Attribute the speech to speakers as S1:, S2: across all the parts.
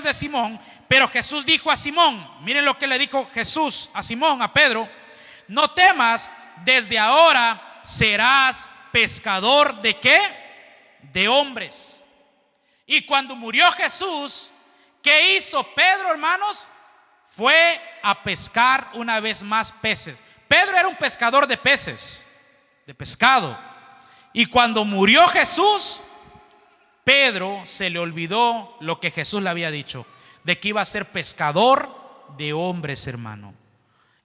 S1: de Simón, pero Jesús dijo a Simón, miren lo que le dijo Jesús a Simón, a Pedro: no temas, desde ahora serás pescador ¿de qué? De hombres. Y cuando murió Jesús, ¿qué hizo Pedro, hermanos? Fue a pescar una vez más peces. Pedro era un pescador de peces, de pescado. Y cuando murió Jesús, Pedro se le olvidó lo que Jesús le había dicho, de que iba a ser pescador de hombres, hermano.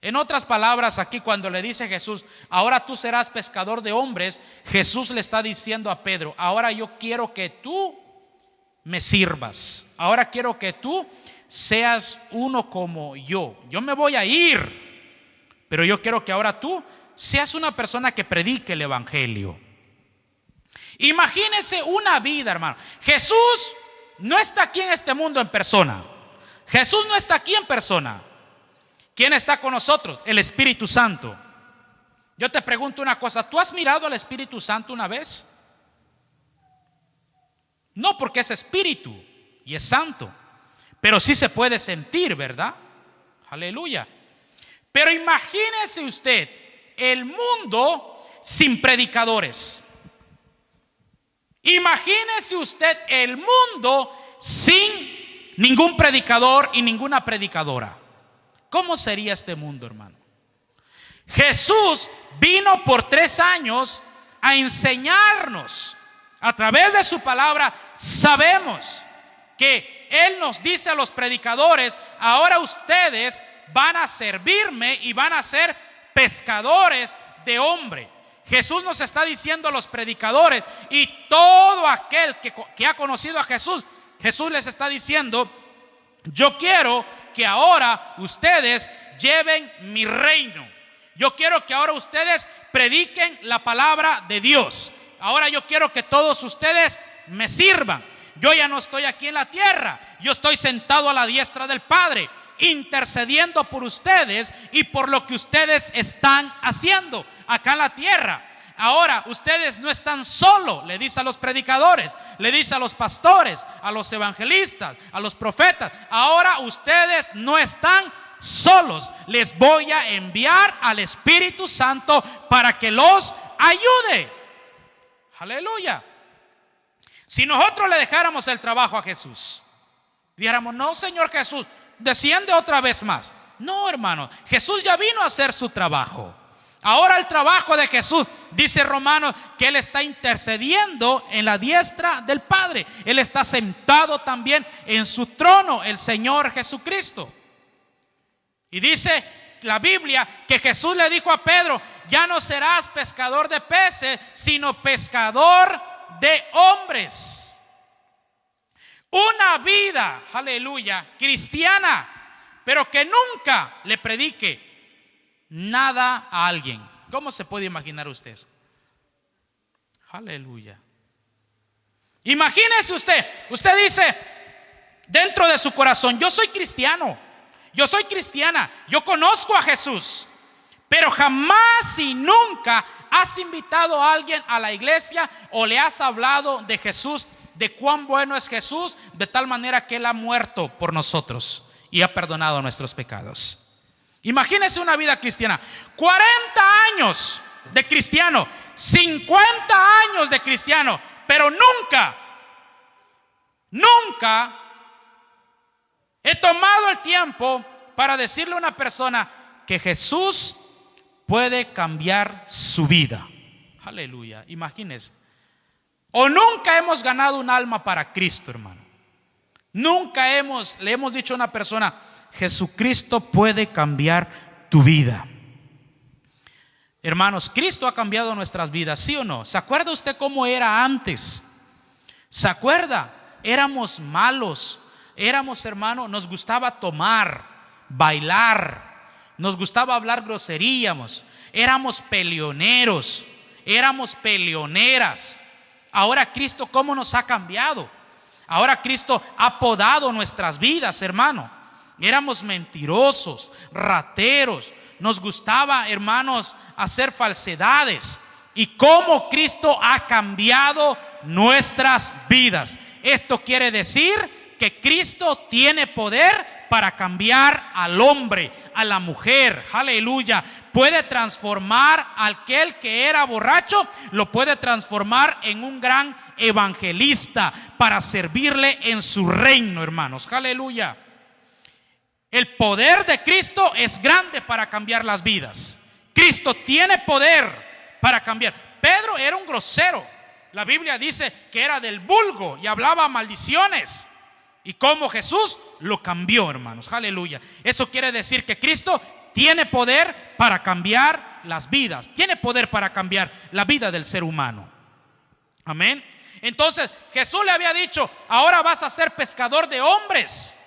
S1: En otras palabras, aquí cuando le dice Jesús, ahora tú serás pescador de hombres, Jesús le está diciendo a Pedro, ahora yo quiero que tú me sirvas. Ahora quiero que tú seas uno como yo. Yo me voy a ir, pero yo quiero que ahora tú seas una persona que predique el evangelio. Imagínese una vida, hermano. Jesús no está aquí en este mundo en persona. Jesús no está aquí en persona. ¿Quién está con nosotros? El Espíritu Santo. Yo te pregunto una cosa, ¿tú has mirado al Espíritu Santo una vez? No, porque es espíritu y es santo, pero sí se puede sentir, ¿verdad? Aleluya. Pero imagínese usted el mundo sin predicadores. Imagínese usted el mundo sin ningún predicador y ninguna predicadora. ¿Cómo sería este mundo, hermano? Jesús vino por 3 años a enseñarnos. A través de su palabra sabemos que Él nos dice a los predicadores, ahora ustedes van a servirme y van a ser pescadores de hombre. Jesús nos está diciendo a los predicadores y todo aquel que ha conocido a Jesús, Jesús les está diciendo, yo quiero que ahora ustedes lleven mi reino. Yo quiero que ahora ustedes prediquen la palabra de Dios. Ahora yo quiero que todos ustedes me sirvan. Yo ya no estoy aquí en la tierra, yo estoy sentado a la diestra del Padre, intercediendo por ustedes y por lo que ustedes están haciendo acá en la tierra. Ahora ustedes no están solos, le dice a los predicadores, le dice a los pastores, a los evangelistas, a los profetas. Ahora ustedes no están solos, les voy a enviar al Espíritu Santo para que los ayude. Aleluya. Si nosotros le dejáramos el trabajo a Jesús, dijéramos, no, Señor Jesús, desciende otra vez más. No, hermano, Jesús ya vino a hacer su trabajo. Ahora el trabajo de Jesús, dice Romanos, que Él está intercediendo en la diestra del Padre. Él está sentado también en su trono, el Señor Jesucristo. Y dice la Biblia que Jesús le dijo a Pedro, ya no serás pescador de peces, sino pescador de hombres. Una vida, aleluya, cristiana, pero que nunca le predique nada a alguien. ¿Cómo se puede imaginar usted eso? Aleluya. Imagínese usted dice dentro de su corazón, yo soy cristiano, yo soy cristiana, yo conozco a Jesús, pero jamás y nunca has invitado a alguien a la iglesia o le has hablado de Jesús, de cuán bueno es Jesús, de tal manera que Él ha muerto por nosotros y ha perdonado nuestros pecados. Imagínese una vida cristiana, 40 años de cristiano, 50 años de cristiano, pero nunca he tomado el tiempo para decirle a una persona que Jesús puede cambiar su vida. Aleluya, imagínese. O nunca hemos ganado un alma para Cristo, hermano. Nunca le hemos dicho a una persona, Jesucristo puede cambiar tu vida. Hermanos, Cristo ha cambiado nuestras vidas, ¿sí o no? ¿Se acuerda usted cómo era antes? ¿Se acuerda? Éramos malos, hermano, nos gustaba tomar, bailar, nos gustaba hablar groserías, éramos peleoneros, éramos peleoneras. Ahora Cristo, ¿cómo nos ha cambiado? Ahora Cristo ha podado nuestras vidas, hermano. Éramos mentirosos, rateros, nos gustaba, hermanos, hacer falsedades. Y cómo Cristo ha cambiado nuestras vidas. Esto quiere decir que Cristo tiene poder para cambiar al hombre, a la mujer. Aleluya. Puede transformar a aquel que era borracho, lo puede transformar en un gran evangelista para servirle en su reino, hermanos. Aleluya. El poder de Cristo es grande para cambiar las vidas. Cristo tiene poder para cambiar. Pedro era un grosero. La Biblia dice que era del vulgo y hablaba maldiciones. Y como Jesús lo cambió, hermanos. Aleluya. Eso quiere decir que Cristo tiene poder para cambiar las vidas. Tiene poder para cambiar la vida del ser humano. Amén. Entonces Jesús le había dicho: ahora vas a ser pescador de hombres,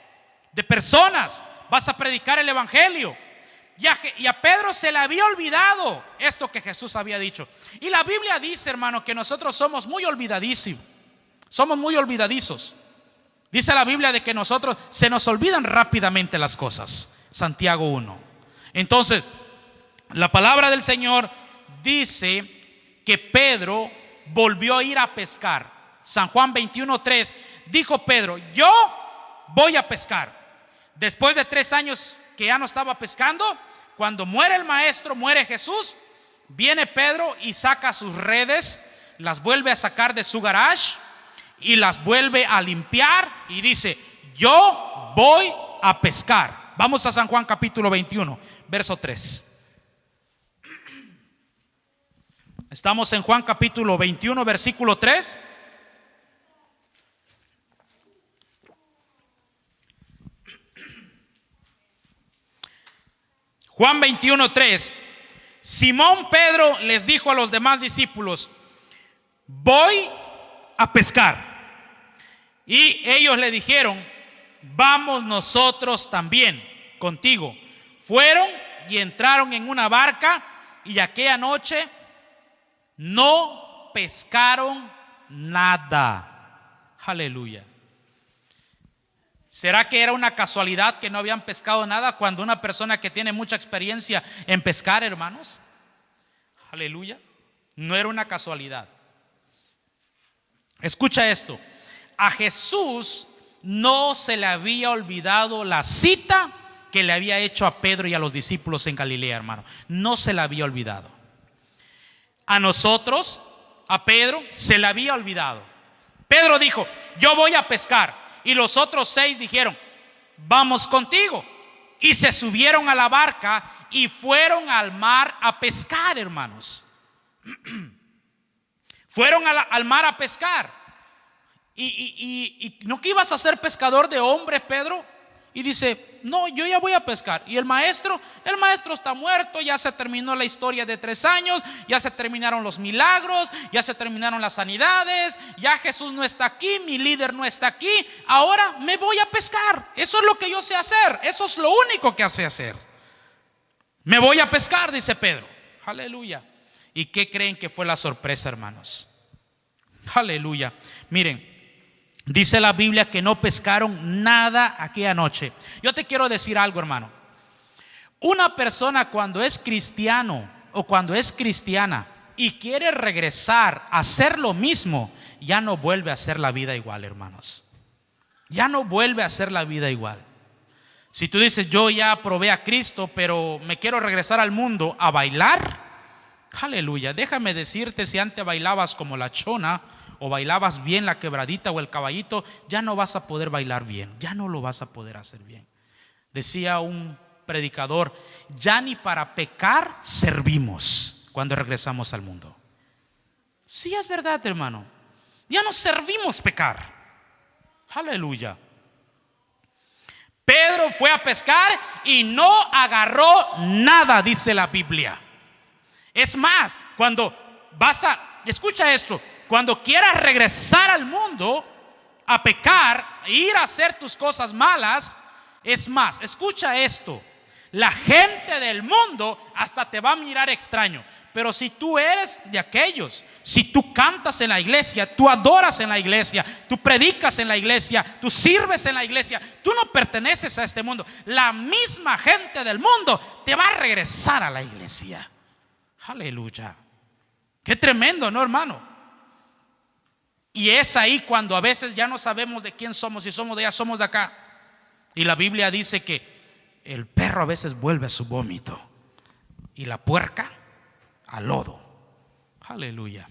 S1: de personas. Vas a predicar el evangelio. Y a Pedro se le había olvidado esto que Jesús había dicho. Y la Biblia dice, hermano, que nosotros somos muy olvidadizos. Somos muy olvidadizos. Dice la Biblia de que nosotros se nos olvidan rápidamente las cosas. Santiago 1. Entonces, la palabra del Señor dice que Pedro volvió a ir a pescar. San Juan 21:3. Dijo Pedro: yo voy a pescar. Después de 3 años que ya no estaba pescando, cuando muere el maestro, muere Jesús, viene Pedro y saca sus redes, las vuelve a sacar de su garage y las vuelve a limpiar y dice: yo voy a pescar. Vamos a San Juan capítulo 21, verso 3. Estamos en Juan capítulo 21, versículo 3. Juan 21:3. Simón Pedro les dijo a los demás discípulos: voy a pescar. Y ellos le dijeron: vamos nosotros también contigo. Fueron y entraron en una barca, y aquella noche no pescaron nada. Aleluya. ¿Será que era una casualidad que no habían pescado nada cuando una persona que tiene mucha experiencia en pescar, hermanos? Aleluya. No era una casualidad. Escucha esto. A Jesús no se le había olvidado la cita que le había hecho a Pedro y a los discípulos en Galilea, hermano. No se le había olvidado. A nosotros, a Pedro, se le había olvidado. Pedro dijo: yo voy a pescar. Y los otros 6 dijeron: vamos contigo. Y se subieron a la barca y fueron al mar a pescar, hermanos. Fueron al mar a pescar. Y ¿no que ibas a ser pescador de hombres, Pedro? Y dice: no, yo ya voy a pescar. Y el maestro está muerto. Ya se terminó la historia de 3 años. Ya se terminaron los milagros. Ya se terminaron las sanidades. Ya Jesús no está aquí. Mi líder no está aquí. Ahora me voy a pescar. Eso es lo que yo sé hacer. Eso es lo único que sé hacer. Me voy a pescar, dice Pedro. Aleluya. ¿Y qué creen que fue la sorpresa, hermanos? Aleluya. Miren, dice la Biblia que no pescaron nada aquella noche. Yo te quiero decir algo, hermano. Una persona cuando es cristiano o cuando es cristiana y quiere regresar a hacer lo mismo, ya no vuelve a hacer la vida igual, hermanos. Ya no vuelve a hacer la vida igual. Si tú dices: yo ya probé a Cristo, pero me quiero regresar al mundo a bailar, aleluya, déjame decirte, si antes bailabas como la chona o bailabas bien la quebradita o el caballito, ya no vas a poder bailar bien, ya no lo vas a poder hacer bien. Decía un predicador: ya ni para pecar servimos cuando regresamos al mundo. Sí, es verdad, hermano. Ya no servimos pecar. Aleluya. Pedro fue a pescar y no agarró nada, dice la Biblia. Es más, cuando escucha esto, cuando quieras regresar al mundo a pecar, ir a hacer tus cosas malas, es más, escucha esto, la gente del mundo hasta te va a mirar extraño. Pero si tú eres de aquellos, si tú cantas en la iglesia, tú adoras en la iglesia, tú predicas en la iglesia, tú sirves en la iglesia, tú no perteneces a este mundo. La misma gente del mundo te va a regresar a la iglesia. Aleluya. Qué tremendo, ¿no, hermano? Y es ahí cuando a veces ya no sabemos de quién somos, si somos de allá, somos de acá. Y la Biblia dice que el perro a veces vuelve a su vómito y la puerca al lodo. Aleluya.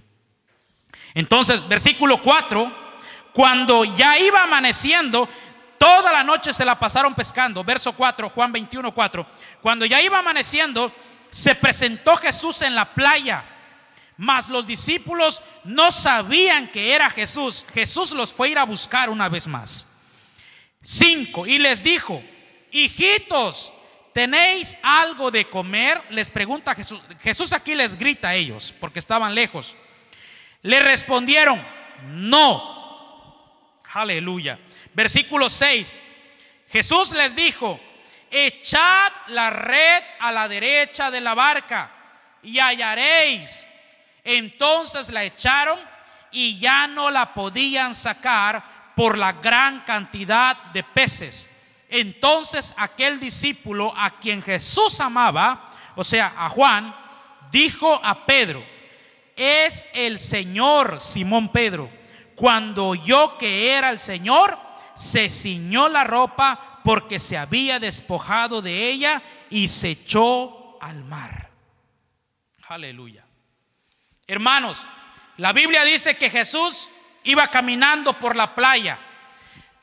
S1: Entonces, versículo 4, cuando ya iba amaneciendo, toda la noche se la pasaron pescando. Verso 4, Juan 21, 4. Cuando ya iba amaneciendo, se presentó Jesús en la playa, mas los discípulos no sabían que era Jesús. Jesús los fue a ir a buscar una vez más. 5, y les dijo: hijitos, ¿tenéis algo de comer? Les pregunta Jesús. Jesús aquí les grita a ellos porque estaban lejos. Le respondieron: no. Aleluya. Versículo 6. Jesús les dijo: echad la red a la derecha de la barca y hallaréis. Entonces la echaron y ya no la podían sacar por la gran cantidad de peces. Entonces aquel discípulo a quien Jesús amaba, o sea, a Juan, dijo a Pedro: es el Señor. Simón Pedro, cuando oyó que era el Señor, se ciñó la ropa porque se había despojado de ella y se echó al mar. Aleluya. Hermanos, la Biblia dice que Jesús iba caminando por la playa.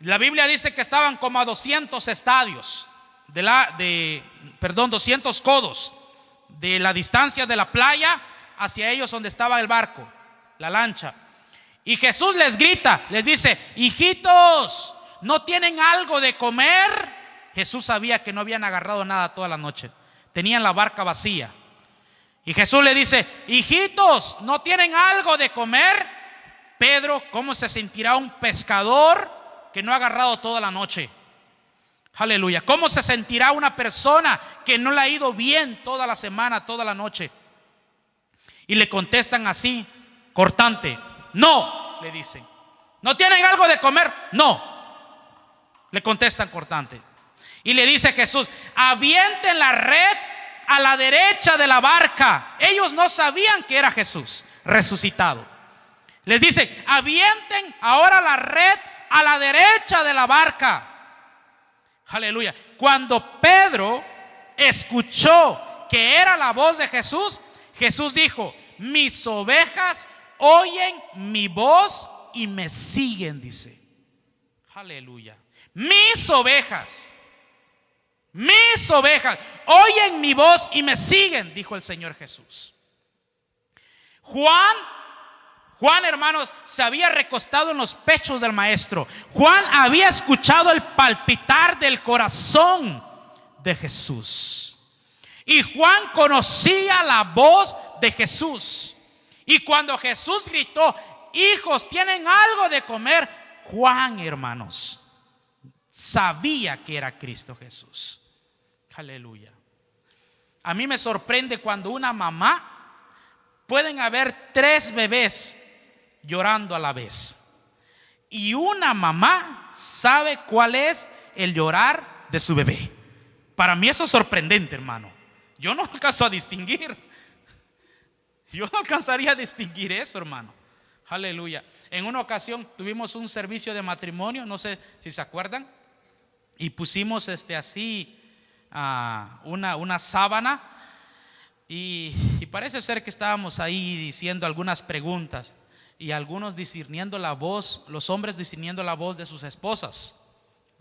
S1: La Biblia dice que estaban como a 200 estadios 200 codos de la distancia de la playa hacia ellos donde estaba el barco, la lancha. Y Jesús les grita, les dice: hijitos, ¿no tienen algo de comer? Jesús sabía que no habían agarrado nada toda la noche, tenían la barca vacía. Y Jesús le dice: hijitos, ¿no tienen algo de comer? Pedro, ¿cómo se sentirá un pescador que no ha agarrado toda la noche? Aleluya. ¿Cómo se sentirá una persona que no le ha ido bien toda la semana, toda la noche? Y le contestan así, cortante: no, le dicen. ¿No tienen algo de comer? No. Le contestan cortante. Y le dice Jesús: avienten la red a la derecha de la barca. Ellos no sabían que era Jesús resucitado. Les dice: avienten ahora la red a la derecha de la barca. Aleluya. Cuando Pedro escuchó que era la voz de Jesús, Jesús dijo: mis ovejas oyen mi voz y me siguen, dice. Aleluya. Mis ovejas oyen mi voz y me siguen, dijo el Señor Jesús. Juan, hermanos, se había recostado en los pechos del maestro. Juan había escuchado el palpitar del corazón de Jesús. Y Juan conocía la voz de Jesús. Y cuando Jesús gritó: hijos, ¿tienen algo de comer? Juan, hermanos, sabía que era Cristo Jesús. Aleluya. A mí me sorprende cuando una mamá, pueden haber 3 bebés llorando a la vez, y una mamá sabe cuál es el llorar de su bebé. Para mí eso es sorprendente, hermano. Yo no alcanzo a distinguir. Yo no alcanzaría a distinguir eso, hermano. Aleluya. En una ocasión tuvimos un servicio de matrimonio, no sé si se acuerdan, y pusimos así una sábana, y parece ser que estábamos ahí diciendo algunas preguntas, y algunos discerniendo la voz, los hombres discerniendo la voz de sus esposas,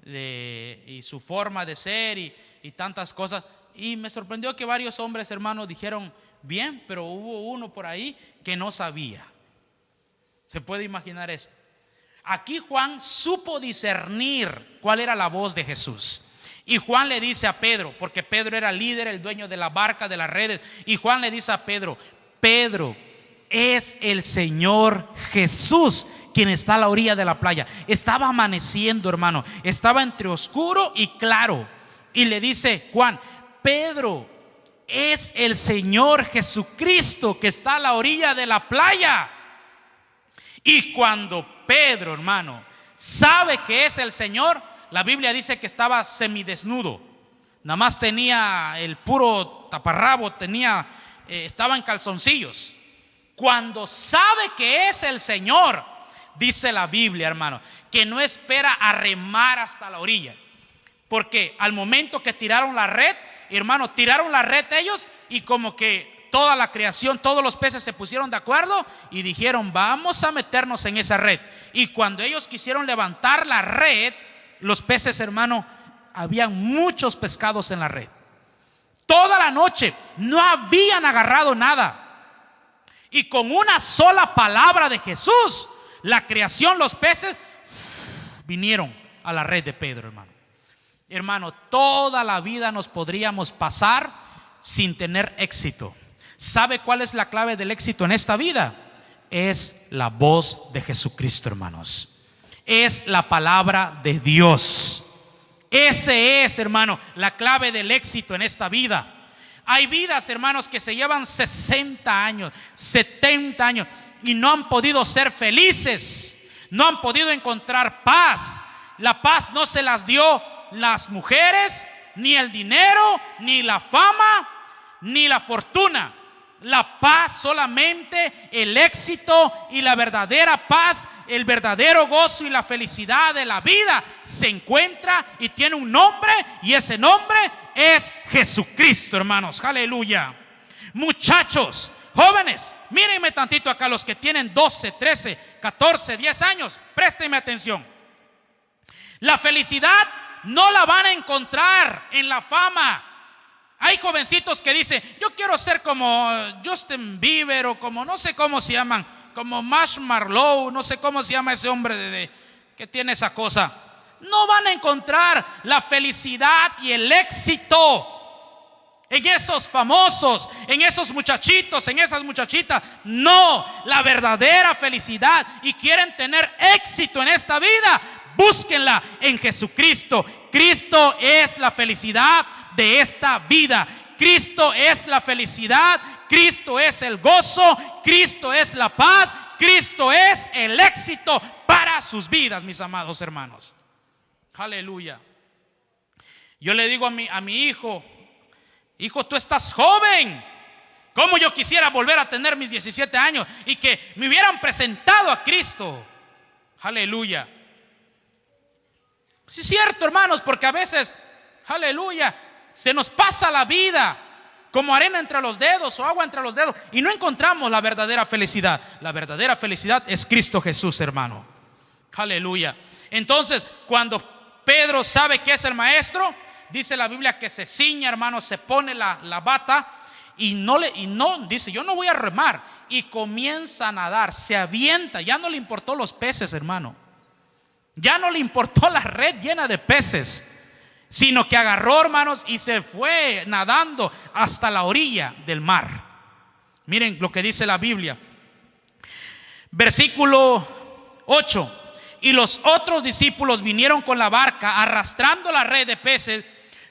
S1: y su forma de ser y tantas cosas. Y me sorprendió que varios hombres, hermanos, dijeron bien, pero hubo uno por ahí que no sabía. ¿Se puede imaginar esto? Aquí Juan supo discernir cuál era la voz de Jesús. Y Juan le dice a Pedro, porque Pedro era el líder, el dueño de la barca, de las redes. Y Juan le dice a Pedro: Pedro, es el Señor Jesús quien está a la orilla de la playa. Estaba amaneciendo, hermano. Estaba entre oscuro y claro. Y le dice Juan: Pedro, es el Señor Jesucristo que está a la orilla de la playa. Y cuando Pedro, hermano, sabe que es el Señor, la Biblia dice que estaba semidesnudo. Nada más tenía el puro taparrabo, estaba en calzoncillos. Cuando sabe que es el Señor, dice la Biblia, hermano, que no espera a remar hasta la orilla. Porque al momento que tiraron la red, hermano, tiraron la red ellos y como que toda la creación, todos los peces se pusieron de acuerdo y dijeron, vamos a meternos en esa red. Y cuando ellos quisieron levantar la red, los peces, hermano, habían muchos pescados en la red. Toda la noche no habían agarrado nada. Y con una sola palabra de Jesús, la creación, los peces vinieron a la red de Pedro, hermano. Hermano, toda la vida nos podríamos pasar sin tener éxito. ¿Sabe cuál es la clave del éxito en esta vida? Es la voz de Jesucristo, hermanos. Es la palabra de Dios. Ese es, hermano, la clave del éxito en esta vida. Hay vidas, hermanos, que se llevan 60 años, 70 años y no han podido ser felices. No han podido encontrar paz. La paz no se las dio las mujeres, ni el dinero, ni la fama, ni la fortuna. La paz, solamente el éxito y la verdadera paz, el verdadero gozo y la felicidad de la vida se encuentra y tiene un nombre, y ese nombre es Jesucristo, hermanos. Aleluya. Muchachos, jóvenes, mírenme tantito acá, los que tienen 12, 13, 14, 10 años, préstenme atención. La felicidad no la van a encontrar en la fama. Hay jovencitos que dicen, yo quiero ser como Justin Bieber, o como no sé cómo se llaman, como Marshmallow, no sé cómo se llama ese hombre que tiene esa cosa. No van a encontrar la felicidad y el éxito en esos famosos, en esos muchachitos, en esas muchachitas. No, la verdadera felicidad, y quieren tener éxito en esta vida, búsquenla en Jesucristo. Cristo es la felicidad de esta vida. Cristo es la felicidad. Cristo es el gozo. Cristo es la paz. Cristo es el éxito para sus vidas, mis amados hermanos. Aleluya. Yo le digo a mi hijo, hijo, tú estás joven. ¿Cómo yo quisiera volver a tener mis 17 años y que me hubieran presentado a Cristo? Aleluya. Sí, es cierto, hermanos, porque a veces, aleluya, se nos pasa la vida como arena entre los dedos o agua entre los dedos y no encontramos la verdadera felicidad. La verdadera felicidad es Cristo Jesús, hermano. Aleluya. Entonces, cuando Pedro sabe que es el maestro, dice la Biblia que se ciña, hermano, se pone la bata y no dice, yo no voy a remar, y comienza a nadar, se avienta. Ya no le importó los peces, hermano. Ya no le importó la red llena de peces, sino que agarró, hermanos, y se fue nadando hasta la orilla del mar. Miren lo que dice la Biblia. Versículo 8. Y los otros discípulos vinieron con la barca arrastrando la red de peces,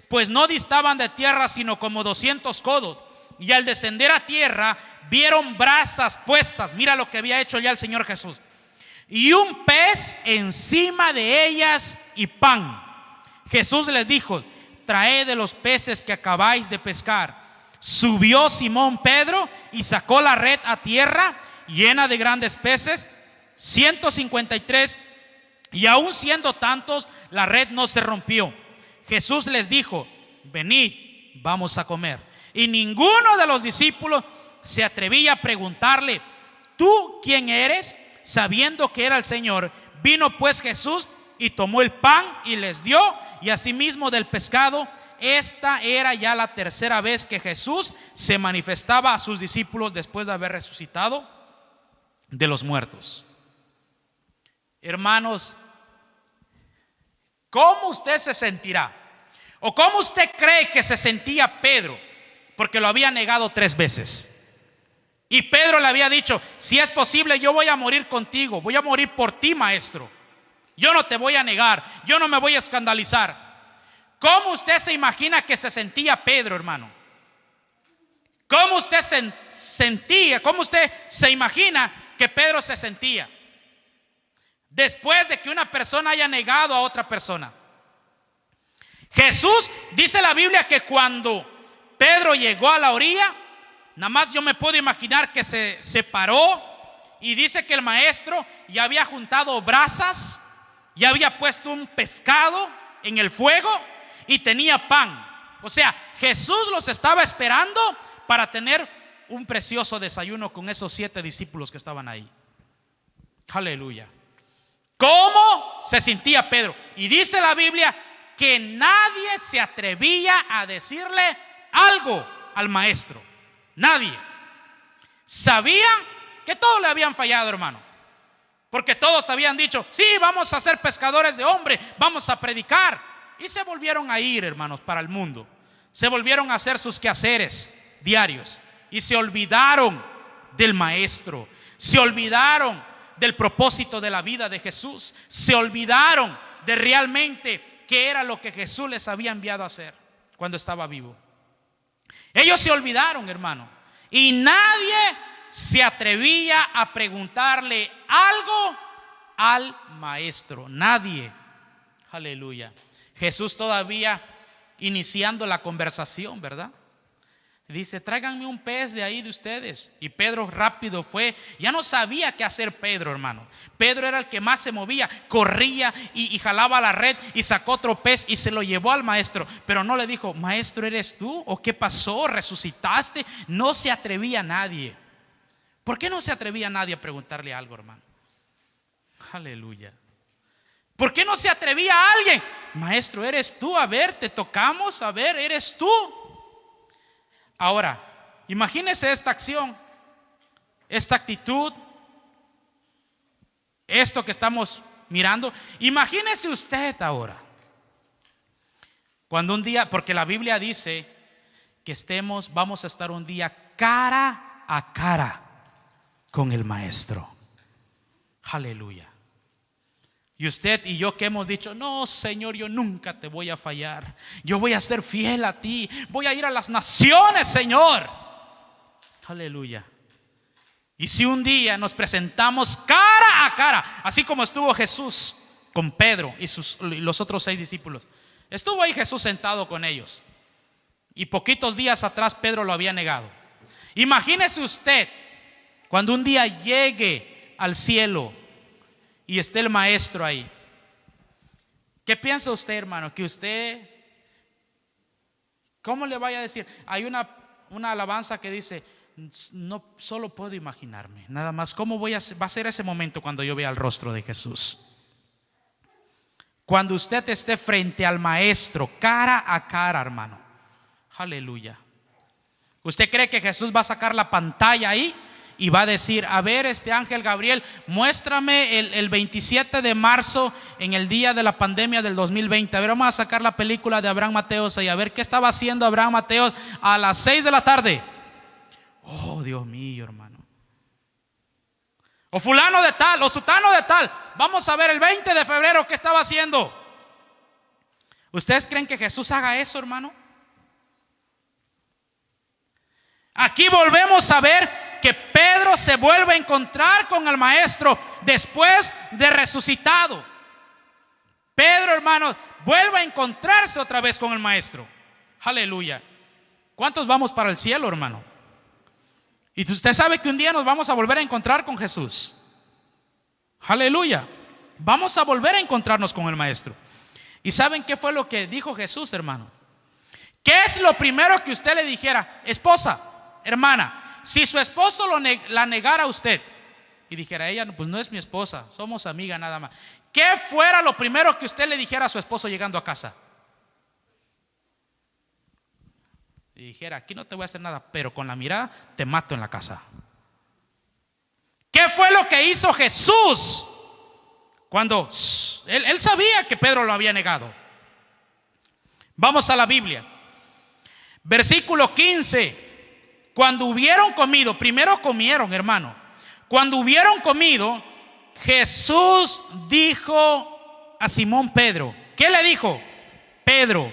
S1: pues no distaban de tierra sino como 200 codos. Y al descender a tierra vieron brasas puestas. Mira lo que había hecho ya el Señor Jesús. Y un pez encima de ellas y pan. Jesús les dijo, traed de los peces que acabáis de pescar. Subió Simón Pedro y sacó la red a tierra llena de grandes peces, 153, y aun siendo tantos, la red no se rompió. Jesús les dijo, venid, vamos a comer. Y ninguno de los discípulos se atrevía a preguntarle, ¿tú quién eres? Sabiendo que era el Señor. Vino pues Jesús y tomó el pan y les dio, y asimismo del pescado. Esta era ya la tercera vez que Jesús se manifestaba a sus discípulos después de haber resucitado de los muertos. Hermanos, ¿cómo usted se sentirá? ¿O cómo usted cree que se sentía Pedro? Porque lo había negado 3 veces. Y Pedro le había dicho, si es posible, yo voy a morir contigo, voy a morir por ti, maestro. Yo no te voy a negar, yo no me voy a escandalizar. ¿Cómo usted se imagina que se sentía Pedro, hermano? ¿Cómo usted sentía? ¿Cómo usted se imagina que Pedro se sentía después de que una persona haya negado a otra persona? Jesús, dice la Biblia, que cuando Pedro llegó a la orilla, nada más yo me puedo imaginar que se paró y dice que el maestro ya había juntado brasas, ya había puesto un pescado en el fuego y tenía pan. O sea, Jesús los estaba esperando para tener un precioso desayuno con esos 7 discípulos que estaban ahí. Aleluya. ¿Cómo se sentía Pedro? Y dice la Biblia que nadie se atrevía a decirle algo al maestro. Nadie. Sabían que todos le habían fallado, hermano, porque todos habían dicho: sí, vamos a ser pescadores de hombres, vamos a predicar. Y se volvieron a ir, hermanos, para el mundo. Se volvieron a hacer sus quehaceres diarios y se olvidaron del maestro. Se olvidaron del propósito de la vida de Jesús. Se olvidaron de realmente qué era lo que Jesús les había enviado a hacer cuando estaba vivo. Ellos se olvidaron, hermano, y nadie se atrevía a preguntarle algo al maestro. Nadie. Aleluya. Jesús todavía iniciando la conversación, ¿verdad? Dice: tráiganme un pez de ahí de ustedes. Y Pedro rápido fue. Ya no sabía qué hacer Pedro, hermano. Pedro era el que más se movía, corría y jalaba la red y sacó otro pez y se lo llevó al maestro. Pero no le dijo: maestro, ¿eres tú? ¿O qué pasó? ¿Resucitaste? No se atrevía nadie. ¿Por qué no se atrevía nadie a preguntarle algo, hermano? Aleluya. ¿Por qué no se atrevía a alguien? Maestro, ¿eres tú? A ver, te tocamos, a ver, ¿eres tú? Ahora, imagínese esta acción, esta actitud, esto que estamos mirando. Imagínese usted ahora, cuando un día, porque la Biblia dice que vamos a estar un día cara a cara con el maestro. Aleluya. Y usted y yo que hemos dicho: no, Señor, yo nunca te voy a fallar, yo voy a ser fiel a ti, voy a ir a las naciones, Señor. Aleluya. Y si un día nos presentamos cara a cara, así como estuvo Jesús con Pedro y los otros 6 discípulos, estuvo ahí Jesús sentado con ellos, y poquitos días atrás Pedro lo había negado. Imagínese usted cuando un día llegue al cielo y esté el maestro ahí. ¿Qué piensa usted, hermano? Que usted, ¿cómo le vaya a decir? Hay una alabanza que dice: no, solo puedo imaginarme, nada más, ¿cómo va a ser ese momento cuando yo vea el rostro de Jesús? Cuando usted esté frente al maestro, cara a cara, hermano. Aleluya. ¿Usted cree que Jesús va a sacar la pantalla ahí y va a decir: a ver, ángel Gabriel, muéstrame el 27 de marzo, en el día de la pandemia del 2020. A ver, vamos a sacar la película de Abraham Mateos y a ver qué estaba haciendo Abraham Mateos a las 6 de la tarde. Oh, Dios mío, hermano. O fulano de tal, o sutano de tal, vamos a ver el 20 de febrero qué estaba haciendo. ¿Ustedes creen que Jesús haga eso, hermano? Aquí volvemos a ver que Pedro se vuelve a encontrar con el maestro después de resucitado. Pedro, hermanos, vuelve a encontrarse otra vez con el maestro. Aleluya. ¿Cuántos vamos para el cielo, hermano? Y usted sabe que un día nos vamos a volver a encontrar con Jesús. Aleluya. Vamos a volver a encontrarnos con el maestro. ¿Y saben qué fue lo que dijo Jesús, hermano? ¿Qué es lo primero que usted le dijera? Esposa, hermana, si su esposo la negara a usted y dijera: ella pues no es mi esposa, somos amigas nada más, ¿qué fuera lo primero que usted le dijera a su esposo llegando a casa? Y dijera: aquí no te voy a hacer nada, pero con la mirada te mato en la casa. ¿Qué fue lo que hizo Jesús cuando él sabía que Pedro lo había negado? Vamos a la Biblia, versículo 15. Cuando hubieron comido, primero comieron, hermano. Cuando hubieron comido, Jesús dijo a Simón Pedro, ¿qué le dijo? Pedro,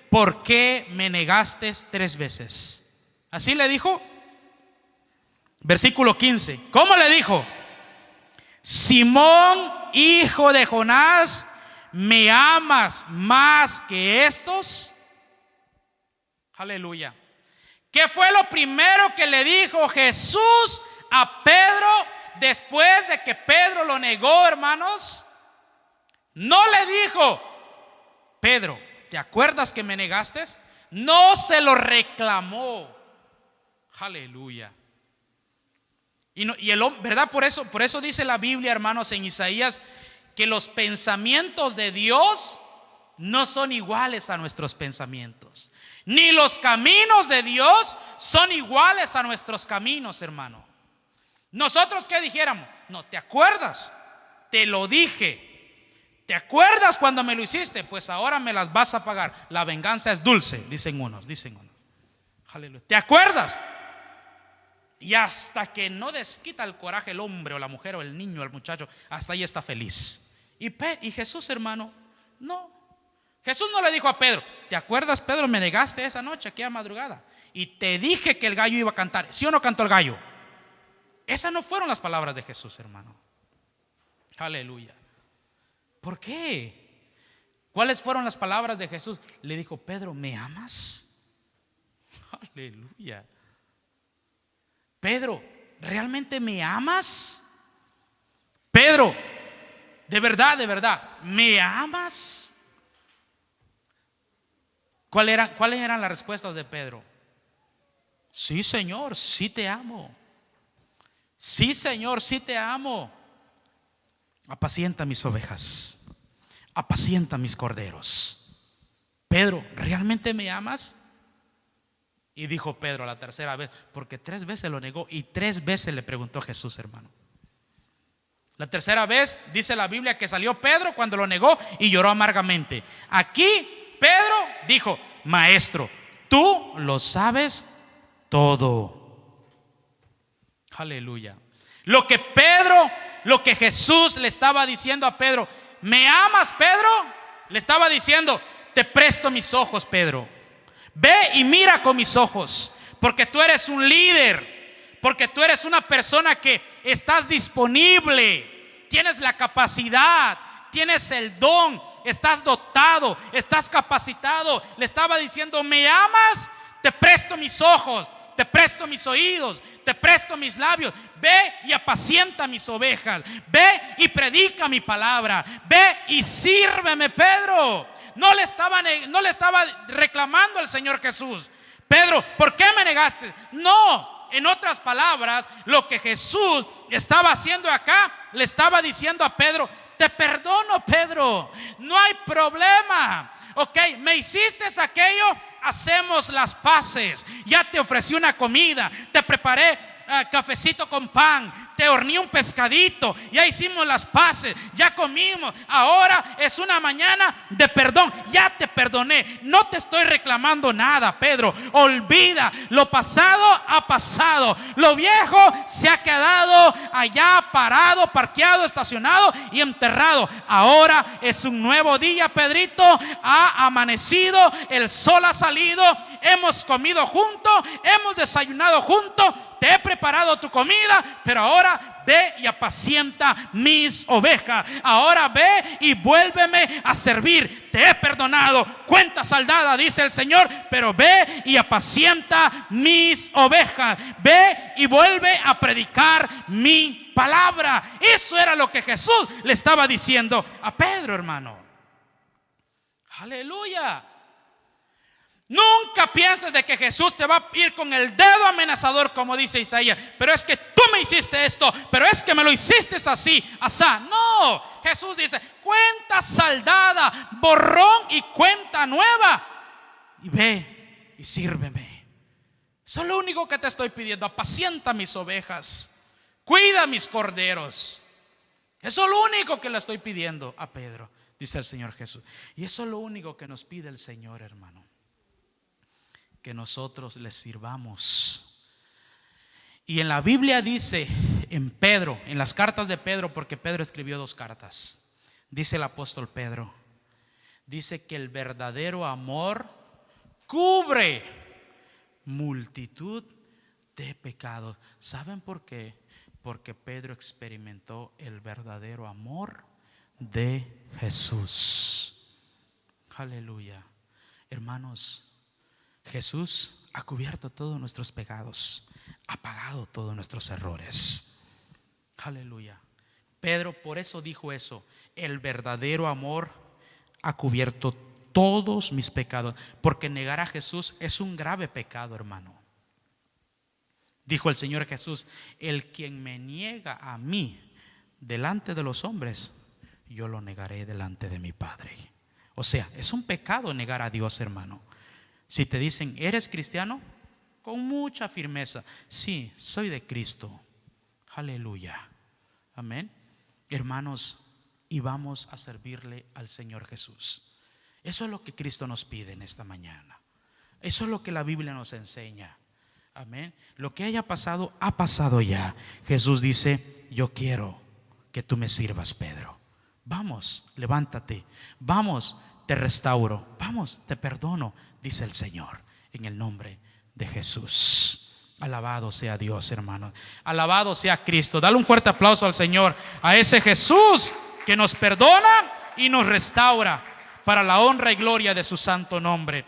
S1: ¿por qué me negaste 3 veces? Así le dijo. Versículo 15. ¿Cómo le dijo? Simón, hijo de Jonás, ¿me amas más que estos? Aleluya. ¿Qué fue lo primero que le dijo Jesús a Pedro después de que Pedro lo negó, hermanos, no le dijo: Pedro, ¿te acuerdas que me negaste? No se lo reclamó. Aleluya. Y el hombre, ¿verdad? Por eso dice la Biblia, hermanos, en Isaías, que los pensamientos de Dios no son iguales a nuestros pensamientos, ni los caminos de Dios son iguales a nuestros caminos, hermano. Nosotros, ¿qué dijéramos? No, ¿te acuerdas? Te lo dije. ¿Te acuerdas cuando me lo hiciste? Pues ahora me las vas a pagar. La venganza es dulce, dicen unos. Aleluya. ¿Te acuerdas? Y hasta que no desquita el coraje el hombre o la mujer o el niño o el muchacho, hasta ahí está feliz. Y Jesús, hermano, no. Jesús no le dijo a Pedro: ¿te acuerdas, Pedro? Me negaste esa noche, aquella madrugada, y te dije que el gallo iba a cantar. ¿Sí o no cantó el gallo? Esas no fueron las palabras de Jesús, hermano. Aleluya. ¿Por qué? ¿Cuáles fueron las palabras de Jesús? Le dijo: Pedro, ¿me amas? Aleluya. Pedro, ¿realmente me amas? Pedro, de verdad, ¿me amas? ¿Cuáles eran las respuestas de Pedro? Sí, Señor, sí te amo. Sí, Señor, sí te amo. Apacienta mis ovejas, apacienta mis corderos. Pedro, ¿realmente me amas? Y dijo Pedro a la tercera vez, porque 3 veces lo negó y 3 veces le preguntó a Jesús, hermano. La tercera vez dice la Biblia que salió Pedro cuando lo negó y lloró amargamente. Aquí Pedro dijo: Maestro, tú lo sabes todo. Aleluya. Lo que Jesús le estaba diciendo a Pedro: ¿me amas, Pedro? Le estaba diciendo: te presto mis ojos, Pedro. Ve y mira con mis ojos, porque tú eres un líder, porque tú eres una persona que estás disponible, tienes la capacidad, tienes el don, estás dotado, estás capacitado. Le estaba diciendo: ¿me amas? Te presto mis ojos, te presto mis oídos, te presto mis labios. Ve y apacienta mis ovejas. Ve y predica mi palabra. Ve y sírveme, Pedro. No le estaba reclamando al Señor Jesús: Pedro, ¿por qué me negaste? No, en otras palabras, lo que Jesús estaba haciendo acá, le estaba diciendo a Pedro: te perdono, Pedro, no hay problema. Ok, me hiciste aquello, hacemos las paces. Ya te ofrecí una comida, te preparé cafecito con pan, te horneé un pescadito, ya hicimos las paces, ya comimos. Ahora es una mañana de perdón, ya te perdoné, no te estoy reclamando nada, Pedro. Olvida, lo pasado ha pasado, lo viejo se ha quedado allá parado, parqueado, estacionado y enterrado. Ahora es un nuevo día, Pedrito. Ha amanecido, el sol ha salido, hemos comido juntos, hemos desayunado juntos, te he preparado tu comida, pero ahora ve y apacienta mis ovejas. Ahora ve y vuélveme a servir. Te he perdonado, cuenta saldada, dice el Señor, pero ve y apacienta mis ovejas. Ve y vuelve a predicar mi palabra. Eso era lo que Jesús le estaba diciendo a Pedro, hermano. Aleluya. Nunca pienses de que Jesús te va a ir con el dedo amenazador, como dice Isaías: pero es que tú me hiciste esto, pero es que me lo hiciste así, asá. No, Jesús dice: cuenta saldada, borrón y cuenta nueva, y ve y sírveme. Eso es lo único que te estoy pidiendo: apacienta mis ovejas, cuida mis corderos. Eso es lo único que le estoy pidiendo a Pedro, dice el Señor Jesús. Y eso es lo único que nos pide el Señor, hermano, que nosotros les sirvamos. Y en la Biblia dice, en Pedro, en las cartas de Pedro, porque Pedro escribió 2 cartas, dice el apóstol Pedro, dice que el verdadero amor cubre multitud de pecados. ¿Saben por qué? Porque Pedro experimentó el verdadero amor de Jesús. Aleluya. Hermanos, Jesús ha cubierto todos nuestros pecados, ha pagado todos nuestros errores. Aleluya. Pedro por eso dijo eso: el verdadero amor ha cubierto todos mis pecados. Porque negar a Jesús es un grave pecado, hermano. Dijo el Señor Jesús: el quien me niega a mí delante de los hombres, yo lo negaré delante de mi Padre. O sea, es un pecado negar a Dios, hermano. Si te dicen, ¿eres cristiano? Con mucha firmeza: sí, soy de Cristo. Aleluya. Amén. Hermanos, y vamos a servirle al Señor Jesús. Eso es lo que Cristo nos pide en esta mañana. Eso es lo que la Biblia nos enseña. Amén. Lo que haya pasado, ha pasado ya. Jesús dice: yo quiero que tú me sirvas, Pedro. Vamos, levántate. Vamos, te restauro. Vamos, te perdono, dice el Señor, en el nombre de Jesús. Alabado sea Dios, hermano. Alabado sea Cristo. Dale un fuerte aplauso al Señor, a ese Jesús que nos perdona y nos restaura, para la honra y gloria de su santo nombre.